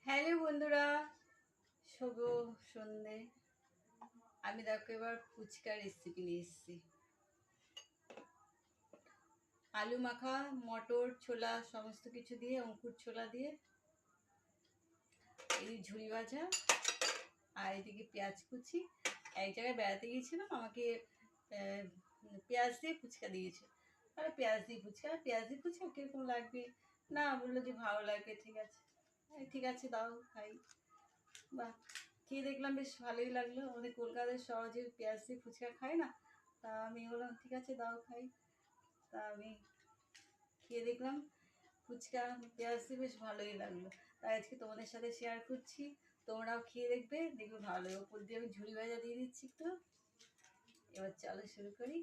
Hello বন্ধুরা, শুভ সন্ধে। আমি দেখো এবার ফুচকার রেসিপি নিয়ে এসেছি। আলু মাখা, মটর, ছোলা সমস্ত কিছু দিয়ে, অঙ্কুর ছোলা দিয়ে, এই ঝুড়ি ভাজা, আর এদিকে পেঁয়াজ কুচি। এক জায়গায় বেড়াতে গিয়েছিলাম, আমাকে পেঁয়াজ দিয়ে ফুচকা দিয়েছে। আরে পেঁয়াজ দিয়ে ফুচকা কীরকম লাগবে? না, বললো যে ভালো লাগবে। ঠিক আছে, ঠিক আছে দাও খাই। বাহ, খেয়ে দেখলাম বেশ ভালোই লাগলো। আমাদের কলকাতায় সহজে পেঁয়াজ দিয়ে ফুচকা খায় না, তা আমি বললাম ঠিক আছে দাও খাই। তা আমি খেয়ে দেখলাম ফুচকা পেঁয়াজ দিয়ে বেশ ভালোই লাগলো। তাই আজকে তোমাদের সাথে শেয়ার করছি, তোমরাও খেয়ে দেখবে, দেখবে ভালো লাগবে। ওপর দিয়ে আমি ঝুড়ি ভাজা দিয়ে দিচ্ছি একটু। এবার চলো শুরু করি।